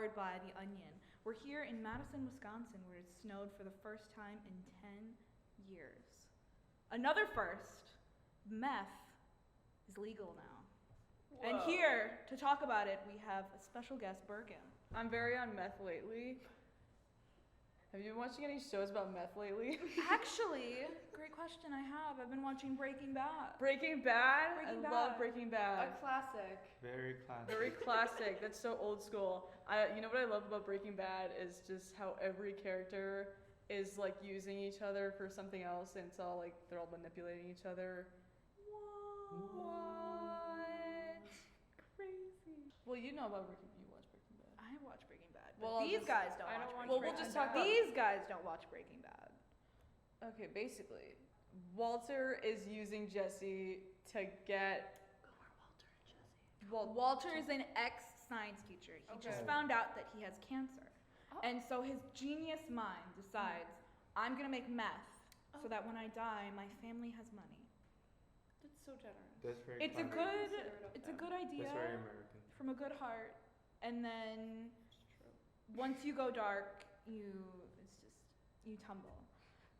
powered by The Onion. We're here in Madison, Wisconsin, where it snowed for the first time in 10 years. Another first, meth is legal now. Whoa. And here to talk about it, we have a special guest, Birkin. I'm very on meth lately. Have you been watching any shows about meth lately? Actually, great question I have. I've been watching Breaking Bad. Breaking Bad? Breaking I Bad. love Breaking Bad. A classic. Very classic. Very classic. That's so old school. You know what I love about Breaking Bad is just how every character is like using each other for something else, and it's all like they're all manipulating each other. What? Crazy. Well, you know about Breaking. You watch Breaking Bad. I watch Breaking Bad. But Well, these guys don't I watch don't watch Breaking Well, we'll Bad. just talk about- These guys don't watch Breaking Bad. Okay, basically, Walter is using Jesse to get. Who are Walter and Jesse? Well, Walter is an ex-science teacher. He just Okay. found out that he has cancer. Oh. And so his genius mind decides, I'm going to make meth so that when I die, my family has money. That's so generous. That's very It's a classic. good Considerate of it's a them. good idea That's very American. from a good heart. And then It's true. once you go dark, you tumble.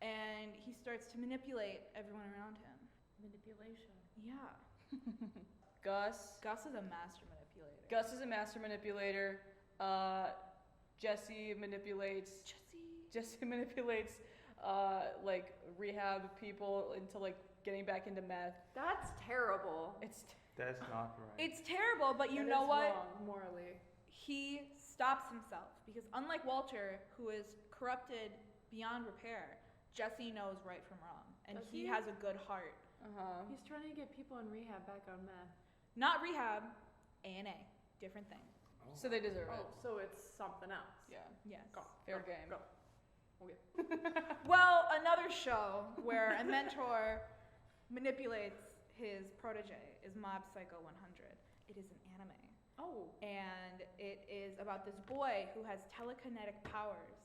And he starts to manipulate everyone around him. Manipulation. Yeah. Gus. Gus is a master manipulator. Gus is a master manipulator. Jesse manipulates. Jesse manipulates like rehab people into like getting back into meth. That's terrible. That's not right. It's terrible, but you That know is what? Wrong, morally. He stops himself because unlike Walter, who is corrupted beyond repair, Jesse knows right from wrong, and Does he he? has a good heart. He's trying to get people in rehab back on meth. Not rehab, A&A, different thing. Oh. So they deserve Oh, it. so it's something else. Yeah. Yes. Go. Fair Go. game. Go. Okay. Well, another show where a mentor manipulates his protege is Mob Psycho 100. It is an anime. Oh. And it is about this boy who has telekinetic powers,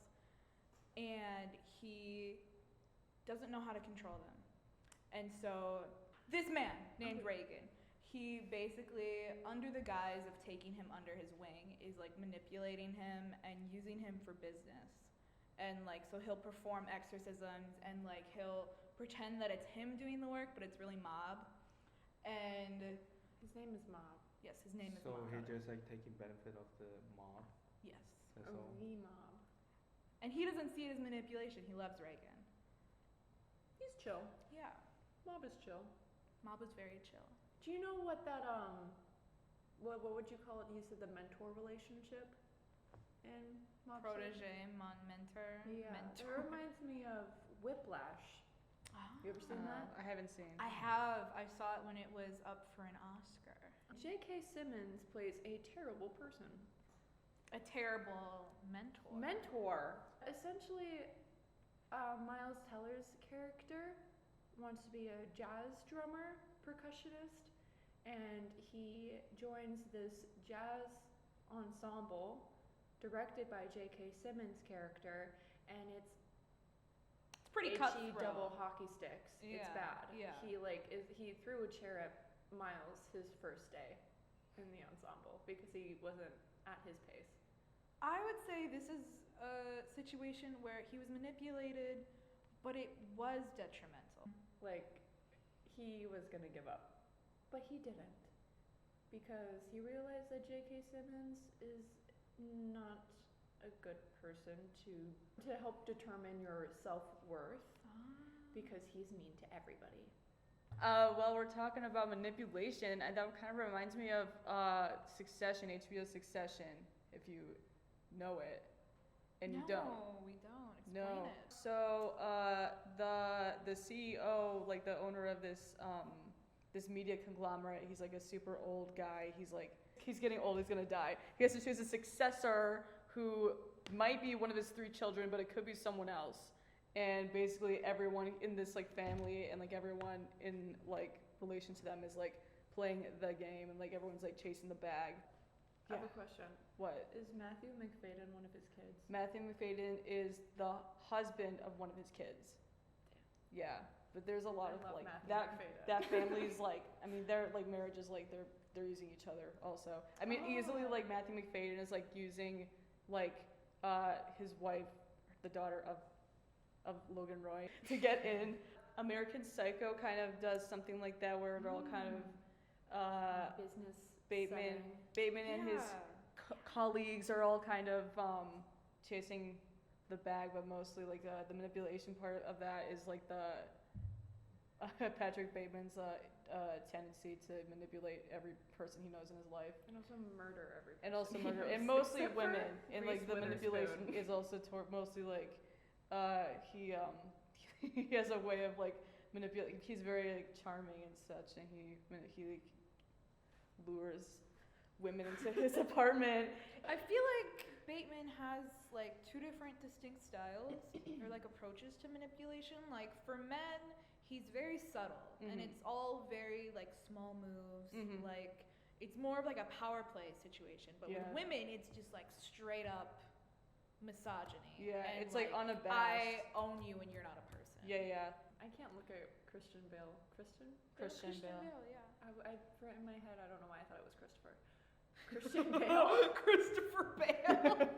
and he doesn't know how to control them. And so this man named Reagan, he basically, under the guise of taking him under his wing, is like manipulating him and using him for business. And like, so he'll perform exorcisms and like he'll pretend that it's him doing the work, but it's really Mob. And His name is Mob. yes, his name is So Mob. he's just like taking benefit of the mob. Yes. That's A all. Mob. And he doesn't see it as manipulation. He loves Reagan. He's chill. Yeah. Mob is chill. Mob was very chill. Do you know what that what would you call it? You said the mentor relationship in Mob Psycho? Protege, mentor, Yeah. mentor. It reminds me of Whiplash. You ever seen that? I haven't seen. I have. I saw it when it was up for an Oscar. J.K. Simmons plays a terrible person. A terrible mentor. Mentor. Essentially, Miles Teller's character wants to be a jazz drummer, percussionist, and he joins this jazz ensemble directed by J.K. Simmons' character, and it's Pretty itchy cutthroat. double hockey sticks. It's Yeah, bad. yeah. He threw a chair at Miles his first day in the ensemble because he wasn't at his pace. I would say this is a situation where he was manipulated, but it was detrimental. Like, he was gonna give up, but he didn't, because he realized that J.K. Simmons is not a good person to help determine your self-worth, because he's mean to everybody. Well, we're talking about manipulation, and that kind of reminds me of Succession, HBO Succession, if you know it, and you don't. No, we don't. Explain No. it. So the CEO, like the owner of this this media conglomerate, he's like a super old guy. He's getting old. He's gonna die. He has to choose a successor who might be one of his 3 children, but it could be someone else. And basically everyone in this like family and like everyone in like relation to them is like playing the game, and like everyone's like chasing the bag. I have a question. What? Is Matthew McFadden one of his kids? Matthew McFadden is the husband of one of his kids. Yeah, but there's a lot I of love like Matthew McFadden. that family's like, I mean, their like marriage is like they're using each other also. I mean, easily Oh. like Matthew McFadden is like using like his wife, the daughter of Logan Roy, to get in. American Psycho kind of does something like that, where they're all kind of Business Bateman setting. and his colleagues are all kind of chasing the bag, but mostly like the manipulation part of that is like the Patrick Bateman's tendency to manipulate every person he knows in his life. And also murder every person. And also he murder, knows, and mostly except for women. And like Reese the manipulation Witherspoon. is also mostly like he he has a way of like manipulating. He's very like charming and such, and he like lures women into his apartment. I feel like Bateman has like two different distinct styles or like approaches to manipulation. Like for men, he's very subtle and Mhm. it's all very like small moves. Mhm. Like it's more of like a power play situation. But Yeah. with women, it's just like straight up misogyny. Yeah, and, it's like unabashed. I own you and you're not a person. Yeah. I can't look at Christian Bale. Christian Bale. Yeah. in my head, I don't know why I thought it was Christopher. Christian Bale. Christopher Bale.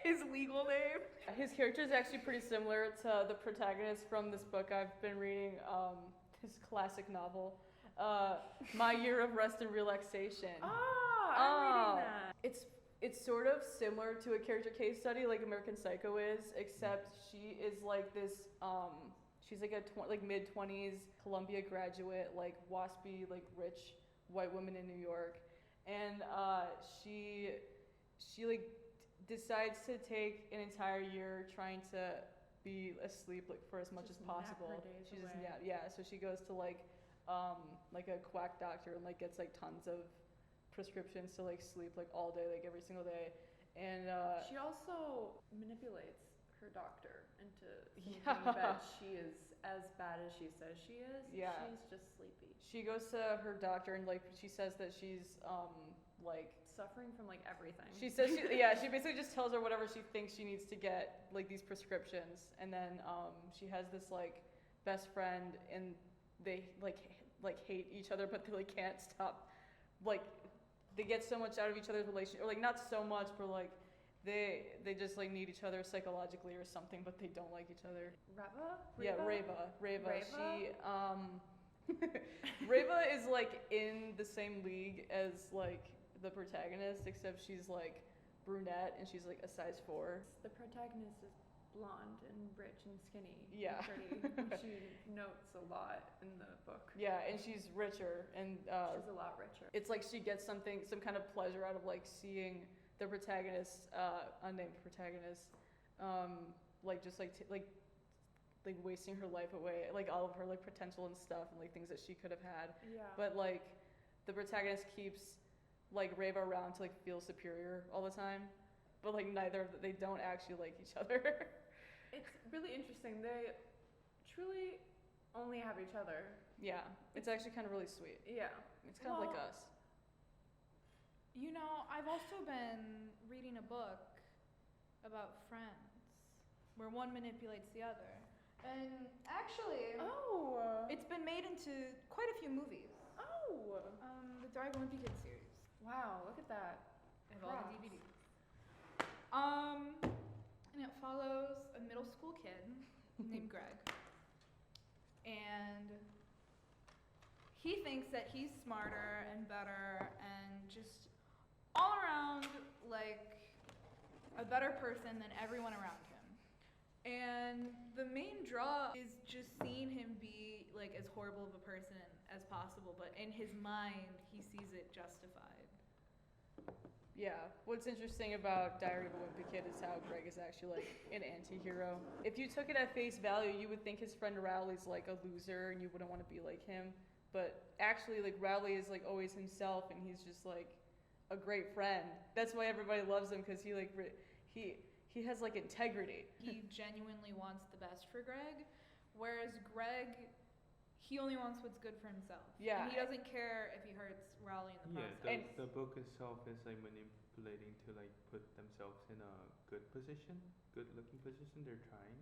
His legal name. His character is actually pretty similar to the protagonist from this book I've been reading, his classic novel, My Year of Rest and Relaxation. I'm reading that. It's sort of similar to a character case study like American Psycho is, except she is like this, she's like a mid-20s Columbia graduate, like waspy, like rich white woman in New York. And she like decides to take an entire year trying to be asleep like for as much Just as possible. nap her days She just away. yeah. So she goes to like a quack doctor and like gets like tons of prescriptions to like sleep like all day, like every single day. And She also manipulates her doctor into thinking Yeah. that she is as bad as she says she is. Yeah. She's just sleepy. she goes to her doctor and like she says that she's like Suffering from like everything. she says she basically just tells her whatever she thinks she needs to get, like these prescriptions, and then she has this like best friend and they like hate each other, but they like can't stop, like they get so much out of each other's relationship, or like not so much, but like they just like need each other psychologically or something, but they don't like each other. Reva? Reva. She Reva is like in the same league as like the protagonist, except she's like brunette and she's like a size 4. The protagonist is blonde and rich and skinny. Yeah. And pretty. She notes a lot in the book. Yeah, and she's richer, and She's a lot richer. it's like she gets some kind of pleasure out of like seeing the protagonist, unnamed protagonist, like just like like wasting her life away, like all of her like potential and stuff, and like things that she could have had. Yeah. But like the protagonist keeps like Reva around to like feel superior all the time, but like they don't actually like each other. It's really interesting. They truly only have each other. Yeah, it's actually kind of really sweet. Yeah. It's kind of like Well, us. You know, I've also been reading a book about friends where one manipulates the other. And actually, Oh. it's been made into quite a few movies. Oh. The Dark Wimpy Kid series. Wow, look at that. I have all the Props. DVDs. And it follows a middle school kid named Greg. And he thinks that he's smarter and better and just all around like a better person than everyone around him. And the main draw is just seeing him be like as horrible of a person as possible, but in his mind he sees it justified. Yeah, what's interesting about Diary of a Wimpy Kid is how Greg is actually like an anti-hero. If you took it at face value, you would think his friend Rowley's like a loser and you wouldn't want to be like him. But actually, like Rowley is like always himself and he's just like a great friend. That's why everybody loves him, because he like he has like integrity. He genuinely wants the best for Greg, whereas Greg, he only wants what's good for himself. Yeah. And he doesn't care if he hurts Rowley in the Yeah, process. the book itself is like manipulating to like put themselves in a good position, good looking position. They're trying.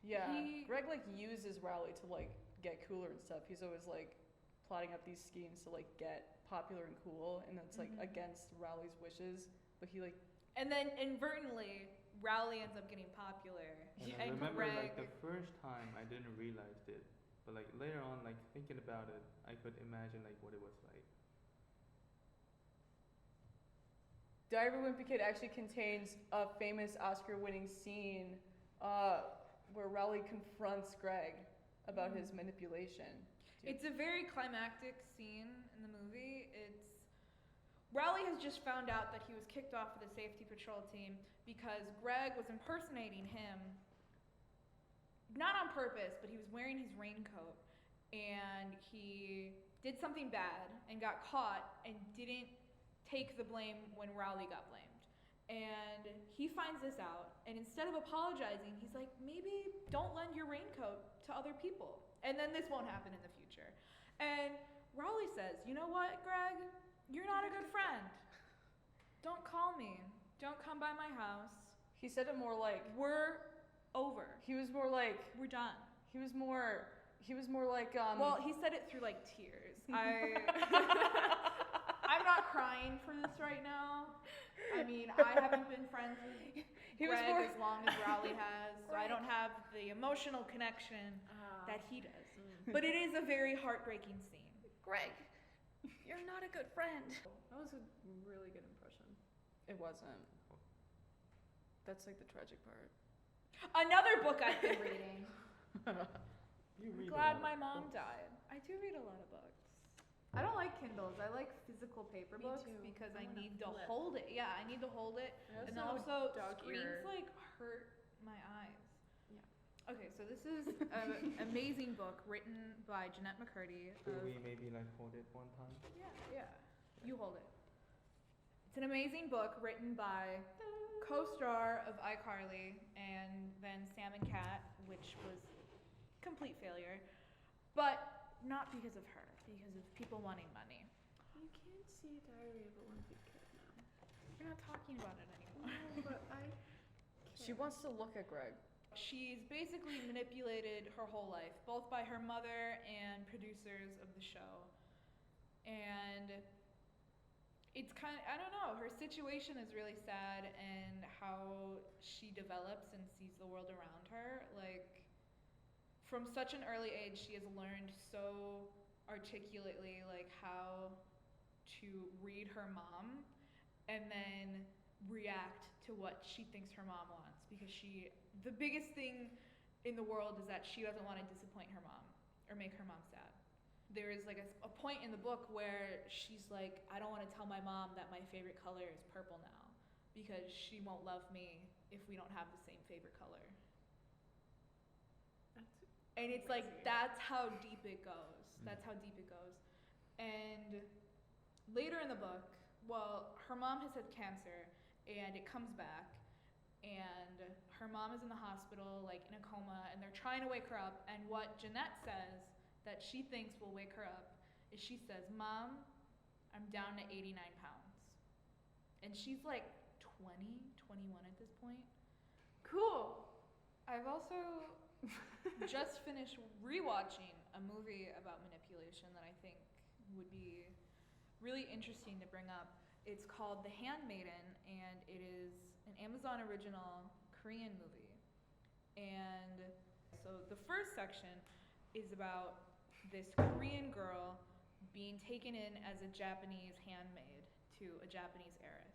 Yeah, He- Greg like uses Rowley to like get cooler and stuff. He's always like plotting up these schemes to like get popular and cool, and that's like Mhm. against Rowley's wishes. But he like And then inadvertently, Rowley ends up getting popular. And I And remember Greg, like the first time I didn't realize it, but like later on, like thinking about it, I could imagine like what it was like. Diary of a Wimpy Kid actually contains a famous Oscar-winning scene where Rowley confronts Greg about his manipulation. it's a very climactic scene in the movie. Rowley has just found out that he was kicked off of the safety patrol team because Greg was impersonating him, not on purpose, but he was wearing his raincoat, and he did something bad and got caught and didn't take the blame when Rowley got blamed. And he finds this out, and instead of apologizing, he's like, maybe don't lend your raincoat to other people, and then this won't happen in the future. And Rowley says, you know what, Greg? You're not a good friend. Don't call me. Don't come by my house. He said it more like We're over. he was more like We're done. he was more like Well, he said it through like tears. I'm not crying for this right now. I mean, I haven't been friends with he was Greg more as long as Rowley has, so I don't have the emotional connection that he does. But it is a very heartbreaking scene. Greg, you're not a good friend. That was a really good impression. It wasn't. That's like the tragic part. Another book I've been reading. You I'm read a glad lot my of mom books. died. I do read a lot of books. I don't like Kindles. I like physical paper Me books too. because I I wanna need to flip. hold it. Yeah, I need to hold it. I And also also, have a dog screens ear. like hurt my eyes. Yeah. Okay, so this is an amazing book written by Jeanette McCurdy. Could of- we maybe like hold it one time? Yeah. You hold it. It's an amazing book written by co-star of iCarly and then Sam and Cat, which was complete failure, but not because of her, because of people wanting money. You can't see Diary of a Wimpy Kid now. We're not talking about it anymore. No, but I. She wants to look at Greg. She's basically manipulated her whole life, both by her mother and producers of the show. And it's kind of, I don't know, her situation is really sad, and how she develops and sees the world around her. Like, from such an early age, she has learned so articulately, like, how to read her mom and then react to what she thinks her mom wants, because the biggest thing in the world is that she doesn't want to disappoint her mom or make her mom sad. There is like a point in the book where she's like, I don't want to tell my mom that my favorite color is purple now, because she won't love me if we don't have the same favorite color. And it's like, Crazy. that's how deep it goes. That's how deep it goes. And later in the book, well, her mom has had cancer, and it comes back, and her mom is in the hospital, like in a coma, and they're trying to wake her up. And what Jeanette says that she thinks will wake her up is, she says, Mom, I'm down to 89 pounds. And she's like 20, 21 at this point. Cool. I've also just finished rewatching a movie about manipulation that I think would be really interesting to bring up. It's called The Handmaiden, and it is an Amazon original Korean movie. And so the first section is about this Korean girl being taken in as a Japanese handmaid to a Japanese heiress.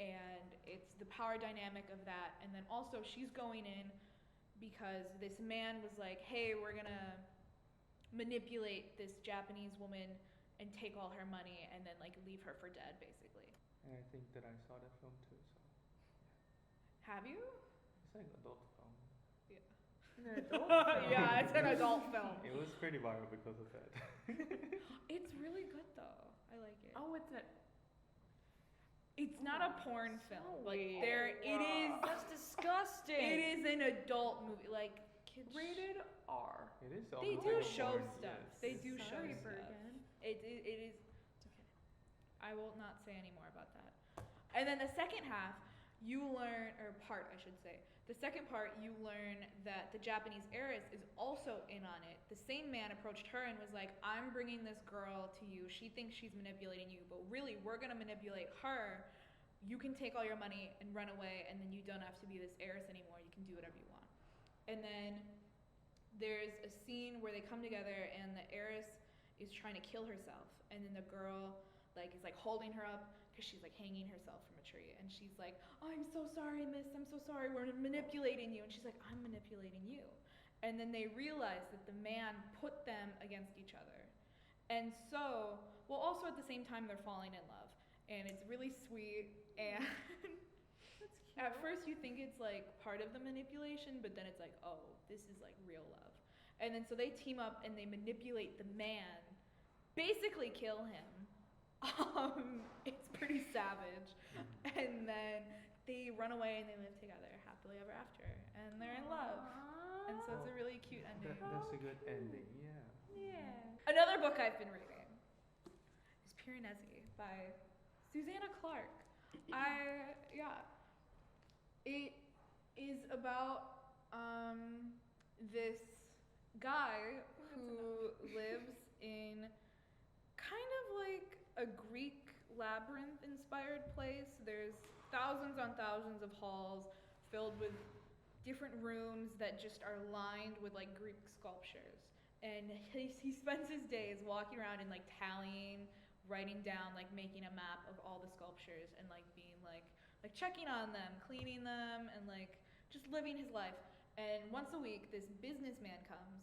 And it's the power dynamic of that. And then also she's going in because this man was like, hey, we're gonna manipulate this Japanese woman and take all her money and then like leave her for dead, basically. And I think that I saw that film too, so Have you? it's like an adult film. Yeah, it's an adult film. It was pretty viral because of that. It's really good though. I like it. Oh, it's a. It's not a porn film. Like it is. That's disgusting. It is an adult movie. Like kids. Rated R. It is They almost do like a show porn, stuff. yes. They do show Sorry, stuff. Bergen. It is. I will not say any more about that. And then the second half, you learn, or part, I should say. The second part, you learn that the Japanese heiress is also in on it. The same man approached her and was like, I'm bringing this girl to you. She thinks she's manipulating you, but really, we're going to manipulate her you can take all your money and run away, and then you don't have to be this heiress anymore. You can do whatever you want. And then there's a scene where they come together, and the heiress is trying to kill herself, and then the girl like is like holding her up because she's like hanging herself from a tree, and she's like, oh, I'm so sorry, miss, I'm so sorry, we're manipulating you. And she's like, I'm manipulating you. And then they realize that the man put them against each other. And so, well, also at the same time they're falling in love, and it's really sweet. And That's cute. at first you think it's like part of the manipulation, but then it's like, oh, this is like real love. And then so they team up and they manipulate the man, basically kill him. It's pretty savage. And then they run away and they live together happily ever after, and they're in love. And so it's a really cute ending. That's a good ending. Yeah. Yeah. Another book I've been reading is Piranesi by Susanna Clark. It is about this guy who lives in kind of like a Greek labyrinth inspired place. There's thousands on thousands of halls filled with different rooms that just are lined with like Greek sculptures. And he spends his days walking around and like tallying, writing down, like making a map of all the sculptures and like being like checking on them, cleaning them, and like just living his life. And once a week this businessman comes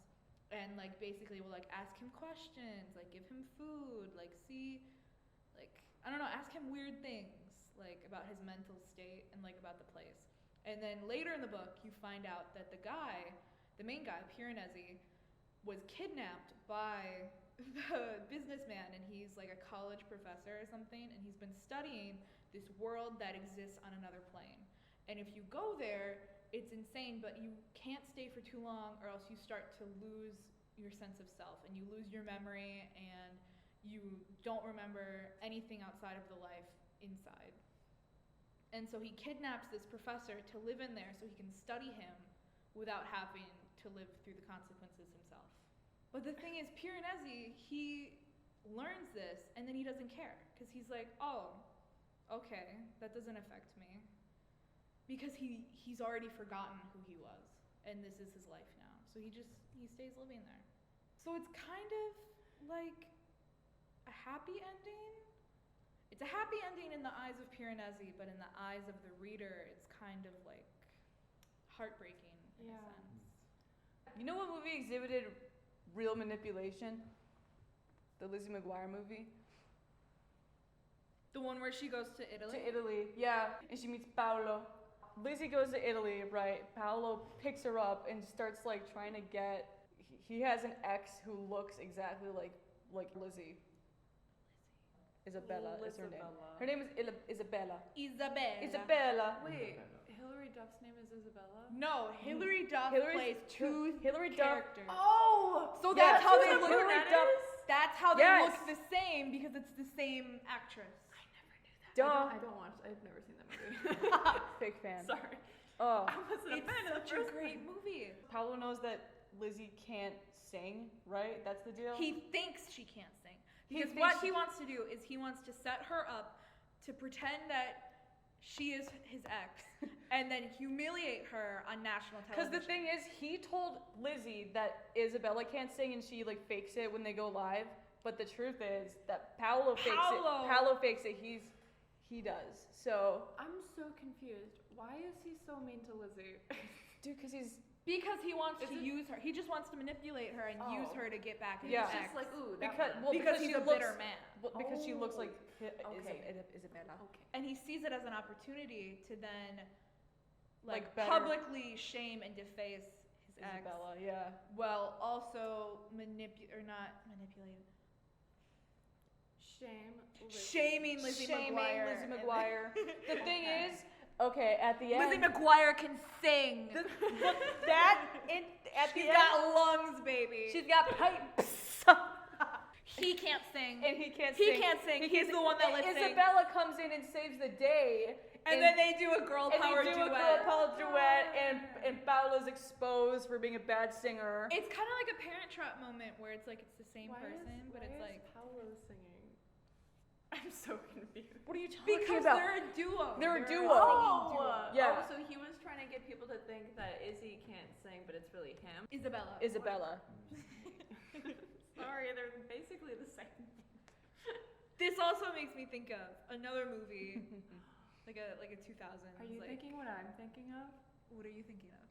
and like basically will like ask him questions, like give him food, like see, like I don't know, ask him weird things like about his mental state and like about the place. And then later in the book you find out that the main guy, Piranesi, was kidnapped by the businessman, and he's like a college professor or something, and he's been studying this world that exists on another plane. And if you go there, it's insane, but you can't stay for too long or else you start to lose your sense of self, and you lose your memory, and you don't remember anything outside of the life inside. And so he kidnaps this professor to live in there so he can study him without having to live through the consequences himself. But the thing is, Piranesi, he learns this and then he doesn't care, because he's like, oh, okay, that doesn't affect me. Because he's already forgotten who he was, and this is his life now. So he stays living there. So it's kind of like a happy ending. It's a happy ending in the eyes of Piranesi, but in the eyes of the reader, it's kind of like heartbreaking in a sense. You know what movie exhibited real manipulation? The Lizzie McGuire movie. The one where she goes to Italy? To Italy, yeah. And she meets Paolo. Lizzie goes to Italy, right? Paolo picks her up and starts like trying to get. He has an ex who looks exactly like Lizzie. Isabella is her name. Her name is Isabella. Isabella. Wait, Hilary Duff's name is Isabella? No, Hilary Duff plays two Hilary Duff. characters. Oh! So Yeah, that's how they so look. Hilary Duff. That's how they Yes. look the same, because it's the same actress. Duh. I don't watch. I've never seen that movie. Fake fan. Sorry. Oh. I wasn't a It's fan of the such a first great one. movie. Paolo knows that Lizzie can't sing, right? That's the deal? He thinks she can't sing. He Because thinks what he wants to do is he wants to set her up to pretend that she is his ex and then humiliate her on national Because television. the thing is, he told Lizzie that Isabella can't sing and she like fakes it when they go live. But the truth is that Paolo fakes it. Paolo fakes it. He does. So. I'm so confused. Why is he so mean to Lizzie? Dude, because he wants Is to it- use her. He just wants to manipulate her and use Oh. her to get back at Yeah. his It's ex. just like, ooh, that because one. well because she he's a looks, bitter man. because she looks like Okay. Isabella. Okay. And he sees it as an opportunity to then Like, better- publicly shame and deface his ex. Isabella, yeah. While also not manipulate. Shaming Lizzie McGuire. Lizzie McGuire. The thing is, okay, at the end. Lizzie McGuire can sing. At She's the end, got lungs, baby. she's got pipes. He can't sing. And he can't He sing. can't sing. He's the one that lip syncs. Isabella comes in and saves the day. And then they do a girl power and they do duet. a girl power duet, and Paolo's exposed for being a bad singer. It's kind of like a Parent Trap moment where it's like it's the same person, but it's like Paolo singing? I'm so confused. What are you talking Because about? they're a duo. They're a a duo. singing duo. Yeah. Oh, so he was trying to get people to think that Izzy can't sing, but it's really him. Isabella. Isabella. Sorry, they're basically the same. This also makes me think of another movie, like a 2000s. Are you thinking what I'm thinking of? What are you thinking of?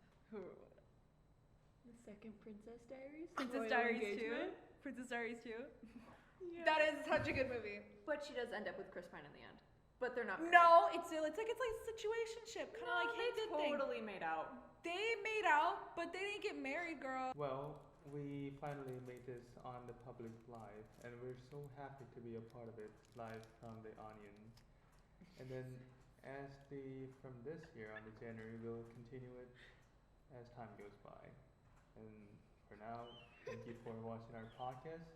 The second Princess Diaries? Princess Royal Diaries Engagement? 2. Princess Diaries 2. Yeah. That is such a good movie. But she does end up with Chris Pine in the end. But they're not married. No, it's like situationship, kind of like they Hey Good Thing. totally made out. They made out, but they didn't get married, girl. Well, we finally made this on the public live, and we're so happy to be a part of it live from the Onion. And then, from this year on the January, we'll continue it as time goes by. And for now, thank you for watching our podcast.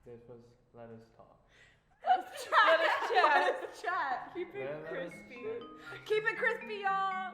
This was Let Us Talk. Let us chat. Chat. Keep it Let us crispy. chat. Keep it crispy, y'all.